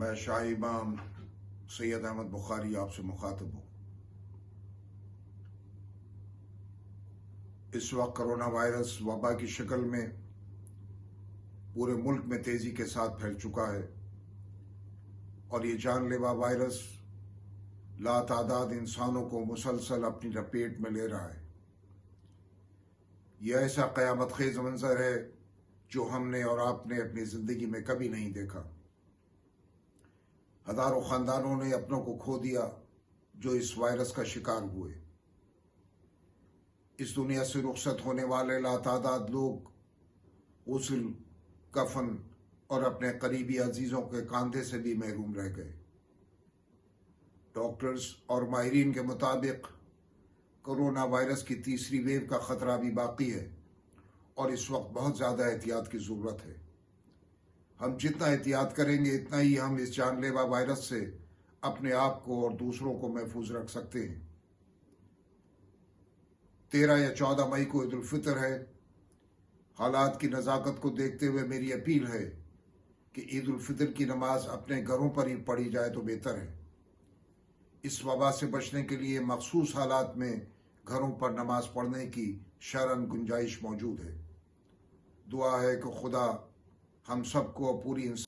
میں شاہ امام سید احمد بخاری آپ سے مخاطب ہوں۔ اس وقت کرونا وائرس وبا کی شکل میں پورے ملک میں تیزی کے ساتھ پھیل چکا ہے اور یہ جان لیوا وائرس لاتعداد انسانوں کو مسلسل اپنی لپیٹ میں لے رہا ہے۔ یہ ایسا قیامت خیز منظر ہے جو ہم نے اور آپ نے اپنی زندگی میں کبھی نہیں دیکھا۔ ہزاروں خاندانوں نے اپنوں کو کھو دیا جو اس وائرس کا شکار ہوئے۔ اس دنیا سے رخصت ہونے والے لاتعداد لوگ غسل، کفن اور اپنے قریبی عزیزوں کے کاندھے سے بھی محروم رہ گئے۔ ڈاکٹرز اور ماہرین کے مطابق کرونا وائرس کی تیسری ویو کا خطرہ بھی باقی ہے اور اس وقت بہت زیادہ احتیاط کی ضرورت ہے۔ ہم جتنا احتیاط کریں گے اتنا ہی ہم اس جان لیوا وائرس سے اپنے آپ کو اور دوسروں کو محفوظ رکھ سکتے ہیں۔ 13 یا 14 مئی کو عید الفطر ہے۔ حالات کی نزاکت کو دیکھتے ہوئے میری اپیل ہے کہ عید الفطر کی نماز اپنے گھروں پر ہی پڑھی جائے تو بہتر ہے۔ اس وبا سے بچنے کے لیے مخصوص حالات میں گھروں پر نماز پڑھنے کی شرعاً گنجائش موجود ہے۔ دعا ہے کہ خدا ہم سب کو پوری